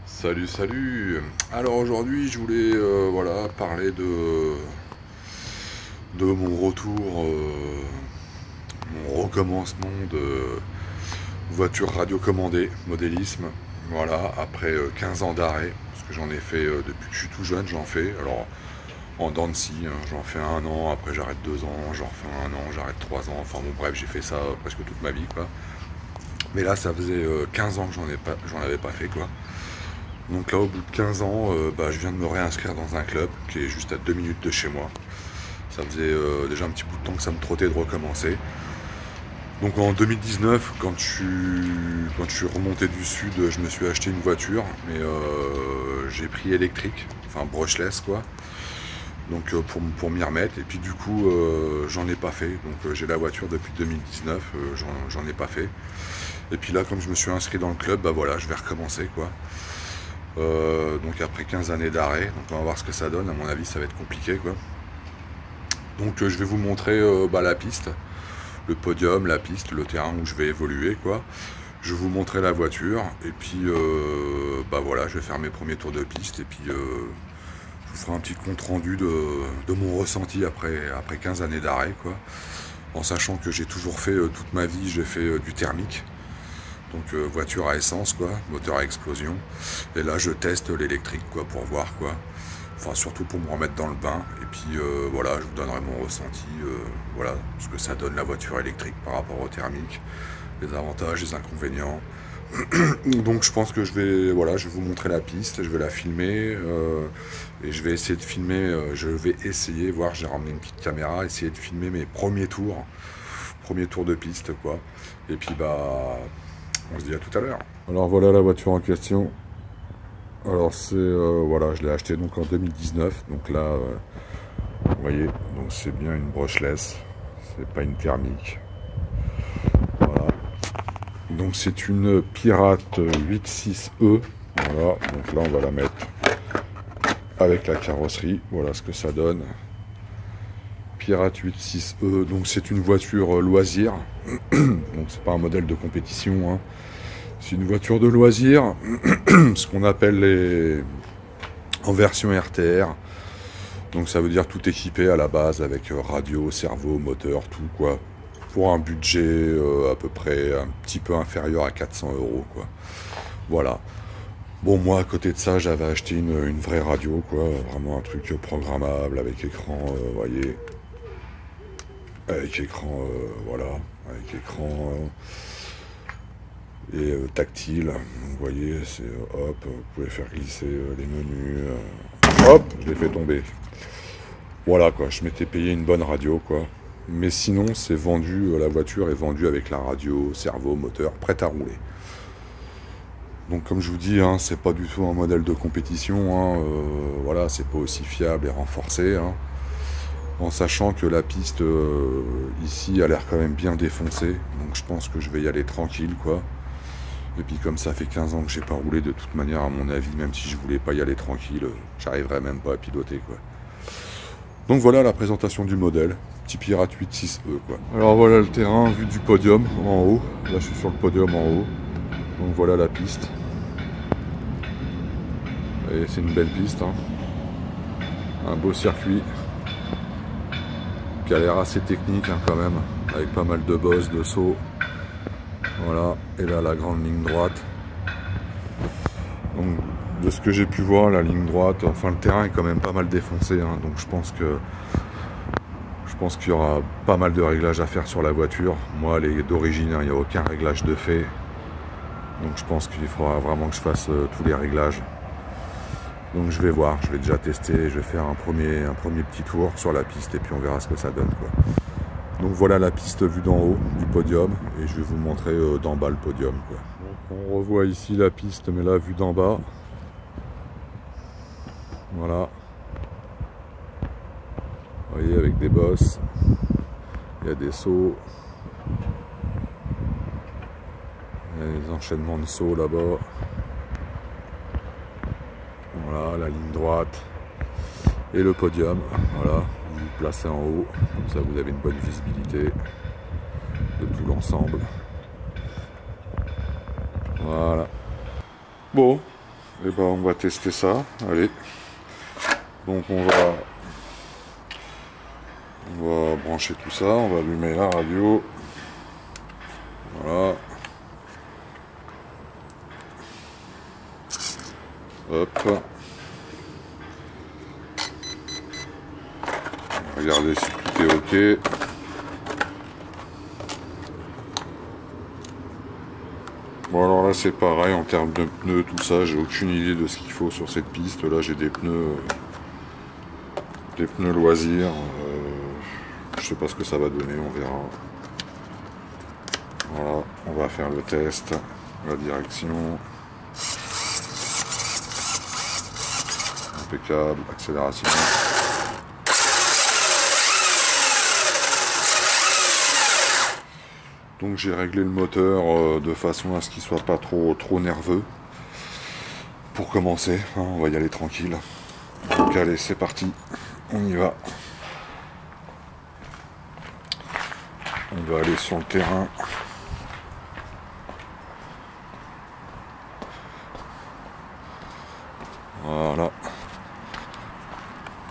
Salut, salut. Alors aujourd'hui, je voulais voilà, parler de mon retour, mon recommencement de voiture radiocommandée, modélisme. Voilà, après 15 ans d'arrêt, parce que j'en ai fait depuis que je suis tout jeune, j'en fais. Alors en dents de scie, hein, j'en fais un an, après j'arrête 2 ans, j'en refais un an, j'arrête 3 ans. Enfin bon, bref, j'ai fait ça presque toute ma vie, quoi. Mais là, ça faisait 15 ans que j'en avais pas fait, quoi. Donc là, au bout de 15 ans, je viens de me réinscrire dans un club qui est juste à 2 minutes de chez moi. Ça faisait déjà un petit bout de temps que ça me trottait de recommencer. Donc en 2019, quand je suis remonté du sud, je me suis acheté une voiture, mais j'ai pris électrique, enfin brushless quoi. Donc pour m'y remettre, et puis du coup j'en ai pas fait. Donc j'ai la voiture depuis 2019, j'en ai pas fait. Et puis là, comme je me suis inscrit dans le club, bah voilà, je vais recommencer quoi. Donc après 15 années d'arrêt, donc on va voir ce que ça donne. À mon avis, ça va être compliqué quoi. Donc je vais vous montrer la piste, le podium, la piste, le terrain où je vais évoluer quoi. Je vais vous montrer la voiture et puis voilà, je vais faire mes premiers tours de piste et puis je vous ferai un petit compte rendu de mon ressenti après 15 années d'arrêt quoi. En sachant que j'ai toujours fait toute ma vie, j'ai fait du thermique. Donc voiture à essence quoi, moteur à explosion. Et là je teste l'électrique quoi pour voir quoi. Enfin surtout pour me remettre dans le bain. Et puis voilà, je vous donnerai mon ressenti, voilà, ce que ça donne la voiture électrique par rapport au thermique, les avantages, les inconvénients. Donc je pense que je vais vous montrer la piste, je vais la filmer et je vais essayer de filmer, voir, j'ai ramené une petite caméra, essayer de filmer mes premiers tours de piste quoi. Et puis on se dit à tout à l'heure. Alors voilà la voiture en question. Alors c'est voilà, je l'ai acheté donc en 2019. Donc là, vous voyez, donc c'est bien une brushless, c'est pas une thermique. Voilà. Donc c'est une Pirate 86E. Voilà, donc là on va la mettre avec la carrosserie. Voilà ce que ça donne. Pirate 86E, donc c'est une voiture loisir. Donc c'est pas un modèle de compétition, hein. C'est une voiture de loisir, ce qu'on appelle en version RTR. Donc ça veut dire tout équipé à la base avec radio, cerveau, moteur, tout quoi. Pour un budget à peu près un petit peu inférieur à 400 € quoi. Voilà. Bon, moi à côté de ça, j'avais acheté une vraie radio quoi, vraiment un truc programmable avec écran, vous voyez, avec écran, voilà, avec écran et tactile. Donc, vous voyez, c'est hop, vous pouvez faire glisser les menus, hop, je l'ai fait tomber. Voilà quoi, je m'étais payé une bonne radio quoi. Mais sinon, c'est vendu, la voiture est vendue avec la radio, cerveau, moteur, prête à rouler. Donc comme je vous dis, hein, c'est pas du tout un modèle de compétition, hein, voilà, c'est pas aussi fiable et renforcé, hein, en sachant que la piste ici a l'air quand même bien défoncée, donc je pense que je vais y aller tranquille quoi. Et puis comme ça fait 15 ans que j'ai pas roulé, de toute manière à mon avis, même si je voulais pas y aller tranquille, j'arriverais même pas à piloter quoi. Donc voilà la présentation du modèle, petit Pirate 86E quoi. Alors voilà le terrain, vue du podium en haut, là je suis sur le podium en haut. Donc voilà la piste. Et c'est une belle piste, hein. Un beau circuit qui a l'air assez technique hein, quand même, avec pas mal de bosses, de sauts. Voilà, et là la grande ligne droite. Donc de ce que j'ai pu voir, la ligne droite, enfin le terrain est quand même pas mal défoncé, hein, donc je pense qu'il y aura pas mal de réglages à faire sur la voiture. Moi elle est d'origine, hein, il n'y a aucun réglage de fait. Donc je pense qu'il faudra vraiment que je fasse tous les réglages. Donc je vais voir, je vais déjà tester, je vais faire un premier petit tour sur la piste et puis on verra ce que ça donne quoi. Donc voilà la piste vue d'en haut du podium et je vais vous montrer d'en bas le podium quoi. Donc on revoit ici la piste mais là vue d'en bas. Voilà. Vous voyez avec des bosses, il y a des sauts. Il y a des enchaînements de sauts là-bas. Voilà, la ligne droite. Et le podium. Voilà, vous vous placez en haut. Comme ça, vous avez une bonne visibilité de tout l'ensemble. Voilà. Bon, Et ben on va tester ça, allez. Donc on va brancher tout ça, on va allumer la radio. Voilà. Hop. Regardez si tout est ok. Bon alors là c'est pareil en termes de pneus, tout ça, j'ai aucune idée de ce qu'il faut sur cette piste. Là j'ai des pneus loisirs. Je sais pas ce que ça va donner, on verra. Voilà, on va faire le test, la direction. Impeccable, accélération. Donc j'ai réglé le moteur de façon à ce qu'il soit pas trop nerveux. Pour commencer, hein, on va y aller tranquille. Donc allez, c'est parti, on y va. On va aller sur le terrain. Voilà.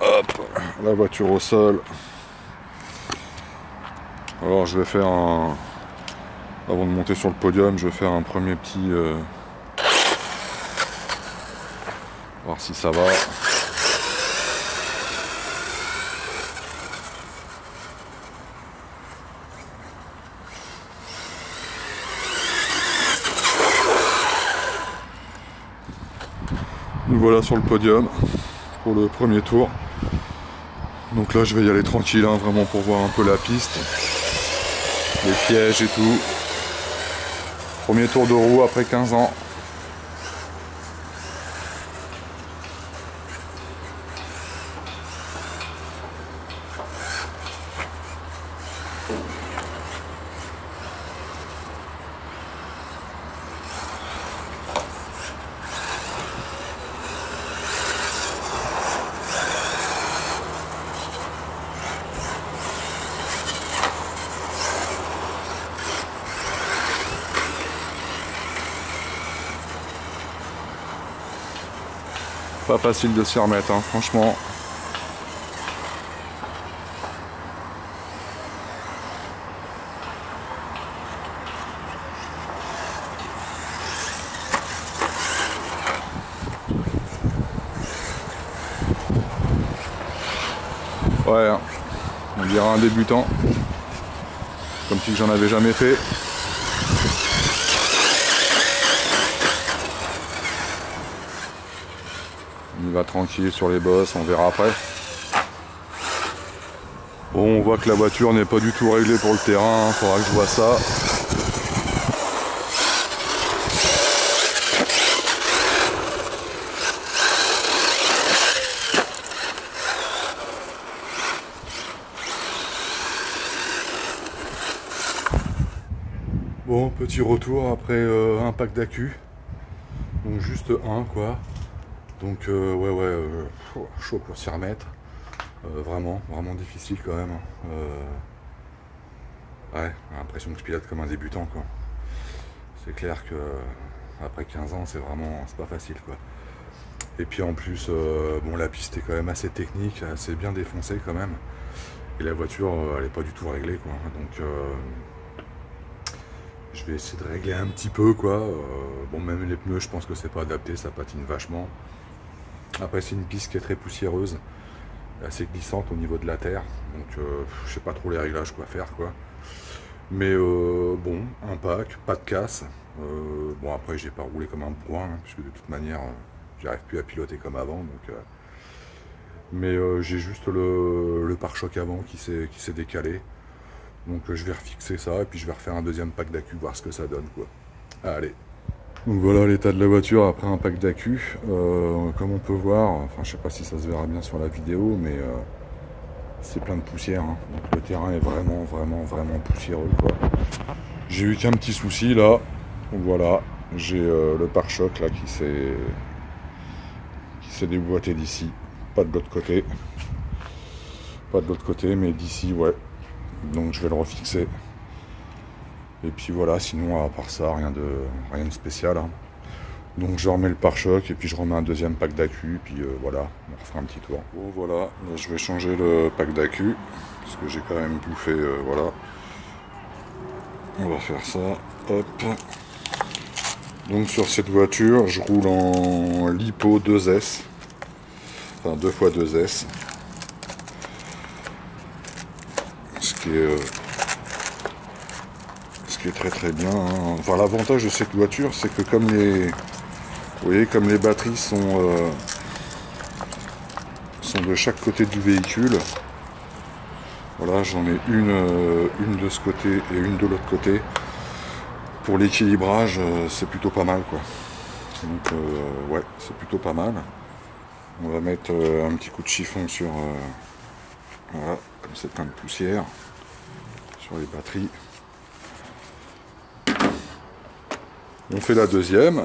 Hop, la voiture au sol. Alors je vais faire un... Avant de monter sur le podium, je vais faire un premier petit... voir si ça va. Nous voilà sur le podium pour le premier tour. Donc là je vais y aller tranquille, hein, vraiment pour voir un peu la piste, les pièges et tout. Premier tour de roue après 15 ans. Pas facile de s'y remettre, hein, franchement. Ouais, hein, on dirait un débutant. Comme si j'en avais jamais fait. On y va tranquille sur les bosses, on verra après. Bon, on voit que la voiture n'est pas du tout réglée pour le terrain, il faudra que je vois ça. Bon, petit retour après un pack d'accu. Donc juste un quoi. Donc chaud pour s'y remettre. Vraiment difficile quand même. Ouais, j'ai l'impression que je pilote comme un débutant quoi. C'est clair que après 15 ans c'est pas facile quoi. Et puis en plus bon la piste est quand même assez technique, assez bien défoncée quand même. Et la voiture elle est pas du tout réglée quoi. Donc je vais essayer de régler un petit peu quoi. Bon même les pneus je pense que c'est pas adapté, ça patine vachement. Après c'est une piste qui est très poussiéreuse, assez glissante au niveau de la terre, donc je sais pas trop les réglages quoi faire quoi. Mais bon, un pack, pas de casse. Bon après j'ai pas roulé comme un bourrin, hein, puisque de toute manière j'arrive plus à piloter comme avant. Donc, mais j'ai juste le pare-choc avant qui s'est décalé. Donc je vais refixer ça et puis je vais refaire un deuxième pack d'accu, voir ce que ça donne quoi. Allez. Donc voilà l'état de la voiture après un pack d'accu. Comme on peut voir, enfin je sais pas si ça se verra bien sur la vidéo, mais c'est plein de poussière. Hein. Donc le terrain est vraiment poussiéreux quoi. J'ai eu qu'un petit souci là. Donc voilà, j'ai le pare-choc là qui s'est déboîté d'ici. Pas de l'autre côté. Pas de l'autre côté, mais d'ici ouais. Donc je vais le refixer. Et puis voilà, sinon à part ça, rien de spécial. Hein. Donc je remets le pare-choc et puis je remets un deuxième pack d'accu, puis voilà, on refera un petit tour. Bon voilà, là, je vais changer le pack d'accu, parce que j'ai quand même bouffé, voilà. On va faire ça, hop. Donc sur cette voiture, je roule en LiPo 2S, enfin 2x2S. Ce qui est très très bien, hein. Enfin l'avantage de cette voiture, c'est que comme les... Vous voyez, comme les batteries sont de chaque côté du véhicule, voilà, j'en ai une de ce côté et une de l'autre côté. Pour l'équilibrage, c'est plutôt pas mal, quoi. Donc, ouais, c'est plutôt pas mal. On va mettre un petit coup de chiffon sur... voilà, comme c'est plein de poussière sur les batteries. On fait la deuxième.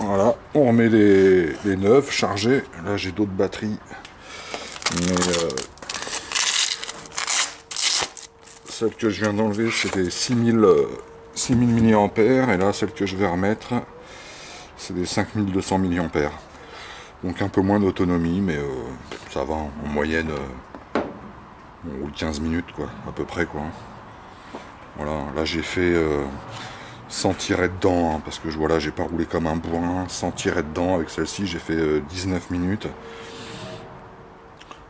Voilà, on remet les neuves chargées. Là, j'ai d'autres batteries. Mais celle que je viens d'enlever, c'est des 6000 mAh. Et là, celle que je vais remettre, c'est des 5200 mAh. Donc un peu moins d'autonomie, mais ça va, en moyenne, on roule 15 minutes, quoi, à peu près, quoi. Voilà, là j'ai fait... sans tirer dedans, hein, parce que voilà, j'ai pas roulé comme un bourrin, sans tirer dedans. Avec celle-ci, j'ai fait 19 minutes.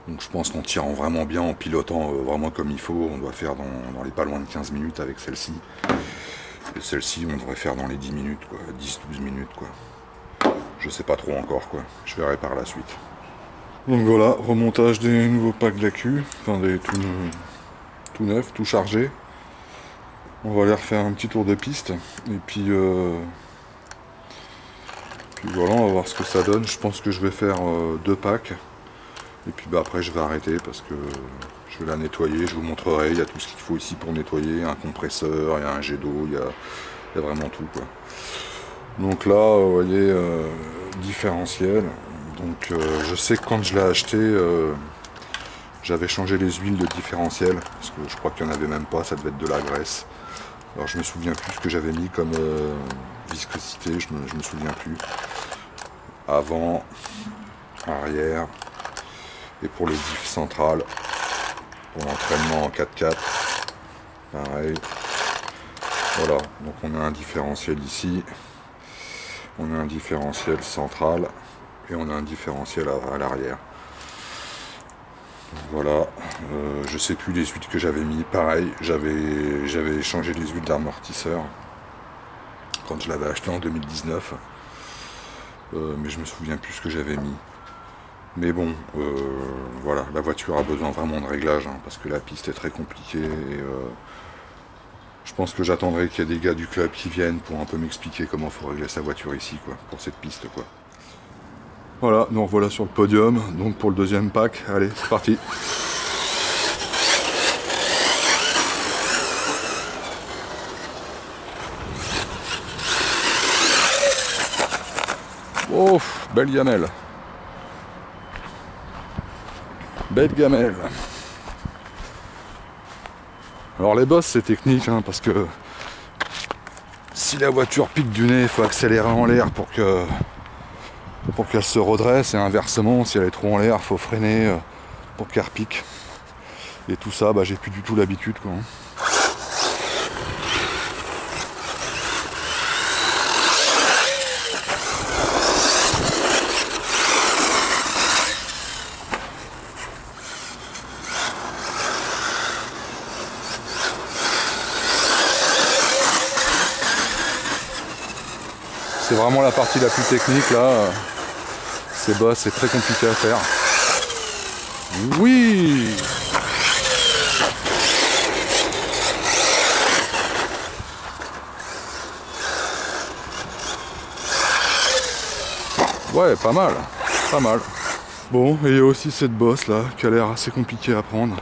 Donc je pense qu'en tirant vraiment bien, en pilotant vraiment comme il faut, on doit faire dans les pas loin de 15 minutes avec celle-ci. Et celle-ci, on devrait faire dans les 10 minutes, quoi, 10-12 minutes, quoi. Je sais pas trop encore, quoi. Je verrai par la suite. Donc voilà, remontage des nouveaux packs d'accu, enfin des tout neufs, tout chargés. On va aller refaire un petit tour de piste et puis voilà, on va voir ce que ça donne. Je pense que je vais faire 2 packs et puis bah, après je vais arrêter parce que je vais la nettoyer, je vous montrerai. Il y a tout ce qu'il faut ici pour nettoyer, un compresseur, il y a un jet d'eau, il y a vraiment tout, quoi. Donc là, vous voyez, différentiel. Donc je sais que quand je l'ai acheté, j'avais changé les huiles de différentiel parce que je crois qu'il n'y en avait même pas, ça devait être de la graisse. Alors je me souviens plus ce que j'avais mis comme viscosité, je me souviens plus. Avant, arrière, et pour les diffs centrales, pour l'entraînement en 4x4, pareil. Voilà, donc on a un différentiel ici, on a un différentiel central, et on a un différentiel à l'arrière. Voilà, je sais plus les huiles que j'avais mis, pareil, j'avais changé les huiles d'amortisseur quand je l'avais acheté en 2019, mais je me souviens plus ce que j'avais mis. Mais bon, voilà, la voiture a besoin vraiment de réglage, hein, parce que la piste est très compliquée, et je pense que j'attendrai qu'il y ait des gars du club qui viennent pour un peu m'expliquer comment il faut régler sa voiture ici, quoi, pour cette piste, quoi. Voilà, nous revoilà sur le podium, donc pour le deuxième pack, allez, c'est parti. Oh, belle gamelle. Belle gamelle. Alors les bosses c'est technique, hein, parce que si la voiture pique du nez, il faut accélérer en l'air pour qu'elle se redresse, et inversement, si elle est trop en l'air, il faut freiner pour qu'elle repique. Et tout ça, bah, j'ai plus du tout l'habitude, quoi. C'est vraiment la partie la plus technique, là. Ces bosses, c'est très compliqué à faire. Oui! Ouais, pas mal, pas mal. Bon, et il y a aussi cette bosse là, qui a l'air assez compliquée à prendre.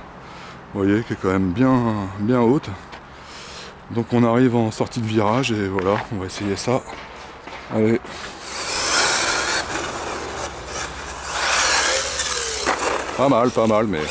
Vous voyez, qui est quand même bien haute. Donc on arrive en sortie de virage, et voilà, on va essayer ça. Allez. Pas mal, mais...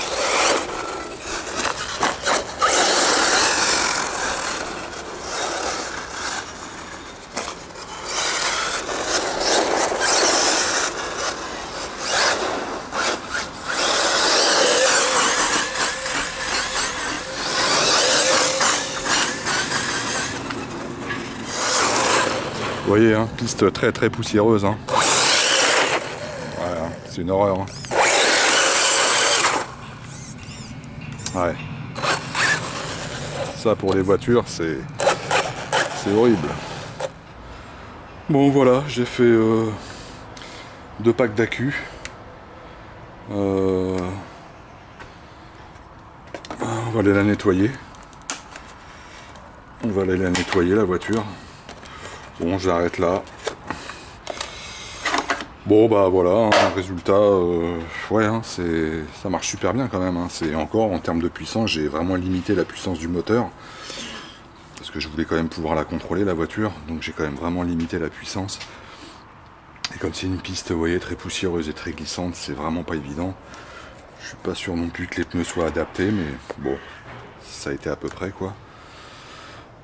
Vous voyez, hein, piste très très poussiéreuse. Hein. Ouais, hein, c'est une horreur. Hein. Ouais. Ça pour les voitures, c'est horrible. Bon voilà, j'ai fait 2 packs d'accu. On va aller la nettoyer. On va aller la nettoyer la voiture. Bon, j'arrête là. Bon bah voilà, hein, résultat, ouais, hein, ça marche super bien quand même. Hein. C'est encore en termes de puissance, j'ai vraiment limité la puissance du moteur parce que je voulais quand même pouvoir la contrôler la voiture, donc j'ai quand même vraiment limité la puissance. Et comme c'est une piste, vous voyez, très poussiéreuse et très glissante, c'est vraiment pas évident. Je suis pas sûr non plus que les pneus soient adaptés, mais bon, ça a été à peu près quoi.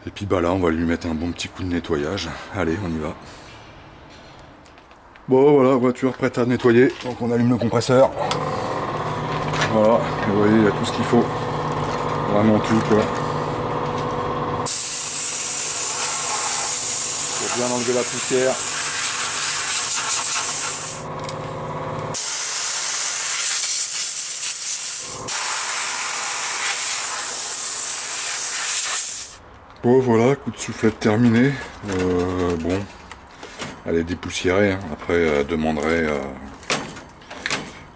Et puis bah là, on va lui mettre un bon petit coup de nettoyage. Allez, on y va. Bon voilà, voiture prête à nettoyer, donc on allume le compresseur. Voilà, et vous voyez, il y a tout ce qu'il faut. Vraiment tout quoi. Pour bien enlever la poussière. Bon voilà, coup de soufflette terminé. Bon, elle est dépoussiérée, hein. Après elle demanderait... vous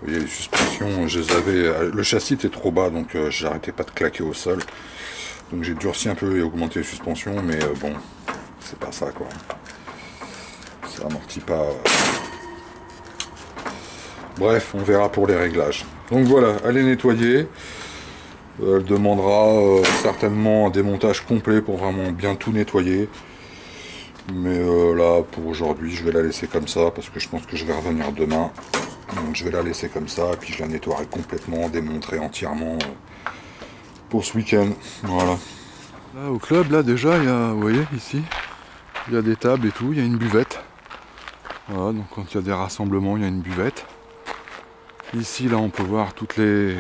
voyez les suspensions, je les avais... Le châssis était trop bas, donc j'arrêtais pas de claquer au sol. Donc j'ai durci un peu et augmenté les suspensions, mais bon, c'est pas ça quoi. Ça amortit pas... Bref, on verra pour les réglages. Donc voilà, elle est nettoyée. Elle demandera certainement un démontage complet pour vraiment bien tout nettoyer. Mais là, pour aujourd'hui, je vais la laisser comme ça, parce que je pense que je vais revenir demain. Donc je vais la laisser comme ça, et puis je la nettoierai complètement, démonterai entièrement pour ce week-end. Voilà. Là, au club, là déjà, il y a, vous voyez, ici, il y a des tables et tout, il y a une buvette. Voilà, donc quand il y a des rassemblements, il y a une buvette. Ici, là, on peut voir toutes les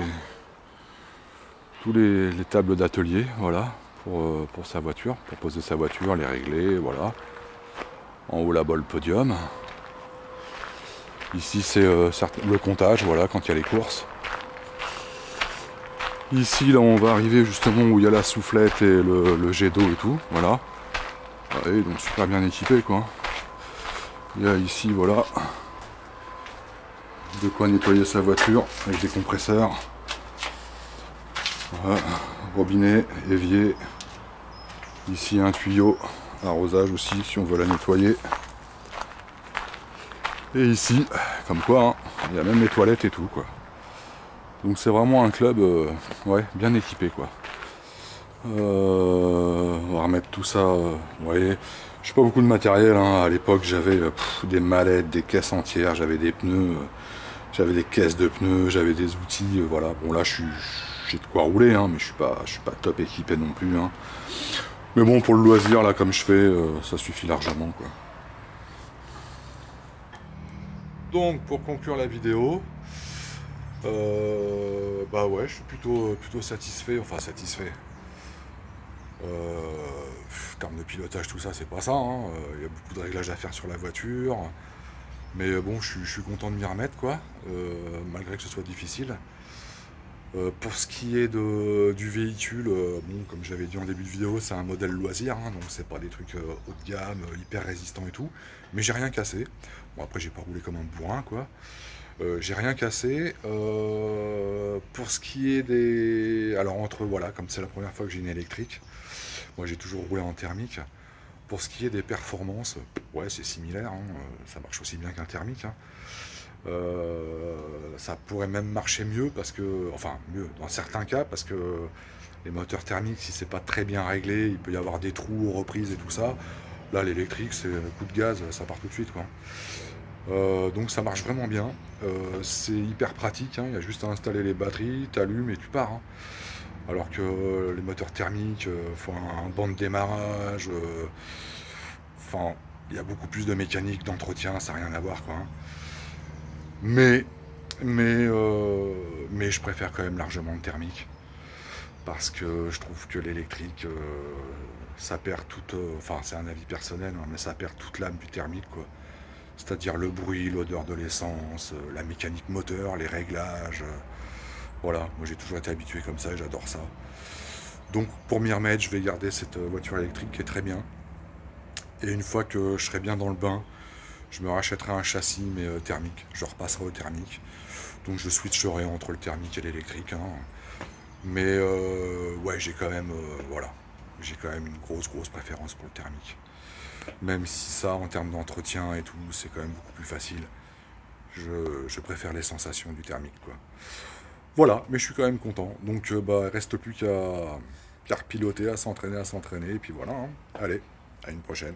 tables d'atelier, voilà, pour sa voiture, pour poser sa voiture, les régler, voilà. En haut là-bas le podium. Ici c'est le comptage, voilà, quand il y a les courses. Ici là on va arriver justement où il y a la soufflette et le jet d'eau et tout, voilà. Et donc super bien équipé quoi. Il y a ici voilà de quoi nettoyer sa voiture avec des compresseurs. Voilà. Robinet, évier, ici un tuyau, arrosage aussi si on veut la nettoyer. Et ici, comme quoi, hein, il y a même les toilettes et tout quoi. Donc c'est vraiment un club ouais, bien équipé quoi. On va remettre tout ça, vous voyez, j'ai pas beaucoup de matériel, hein. À l'époque j'avais des mallettes, des caisses entières, j'avais des pneus, j'avais des caisses de pneus, j'avais des outils, voilà. Bon là j'ai de quoi rouler, hein, mais je suis pas top équipé non plus. Hein. Mais bon, pour le loisir, là, comme je fais, ça suffit largement, quoi. Donc, pour conclure la vidéo, bah ouais, je suis plutôt satisfait, enfin satisfait. En termes de pilotage, tout ça, c'est pas ça. Hein. Y a beaucoup de réglages à faire sur la voiture. Mais bon, je suis content de m'y remettre, quoi, malgré que ce soit difficile. Pour ce qui est du véhicule, bon, comme je l'avais dit en début de vidéo, c'est un modèle loisir, hein, donc c'est pas des trucs haut de gamme, hyper résistants et tout, mais j'ai rien cassé. Bon, après j'ai pas roulé comme un bourrin quoi. J'ai rien cassé. Pour ce qui est des... Alors voilà, comme c'est la première fois que j'ai une électrique, moi j'ai toujours roulé en thermique. Pour ce qui est des performances, ouais c'est similaire, hein, ça marche aussi bien qu'un thermique. Hein. Ça pourrait même marcher mieux parce que, enfin mieux dans certains cas, parce que les moteurs thermiques, si c'est pas très bien réglé, il peut y avoir des trous aux reprises et tout ça. Là l'électrique, c'est un coup de gaz, ça part tout de suite quoi. Donc ça marche vraiment bien, c'est hyper pratique, hein, il y a juste à installer les batteries, t'allumes et tu pars. Hein. Alors que les moteurs thermiques, faut un banc de démarrage, enfin il y a beaucoup plus de mécanique, d'entretien, ça n'a rien à voir quoi. Hein. Mais je préfère quand même largement le thermique. parce que je trouve que l'électrique, ça perd toute... enfin, c'est un avis personnel, hein, mais ça perd toute l'âme du thermique, quoi. C'est-à-dire le bruit, l'odeur de l'essence, la mécanique moteur, les réglages. Voilà, moi j'ai toujours été habitué comme ça et j'adore ça. Donc pour m'y remettre, je vais garder cette voiture électrique qui est très bien. Et une fois que je serai bien dans le bain, je me rachèterai un châssis mais thermique. Je repasserai au thermique. Donc je switcherai entre le thermique et l'électrique, hein. Mais ouais, j'ai quand même, voilà, j'ai quand même une grosse préférence pour le thermique. Même si ça, en termes d'entretien et tout, c'est quand même beaucoup plus facile. Je préfère les sensations du thermique, quoi. Voilà, mais je suis quand même content. Donc, bah, il reste plus qu'à repiloter, à s'entraîner, et puis voilà, hein. Allez, à une prochaine.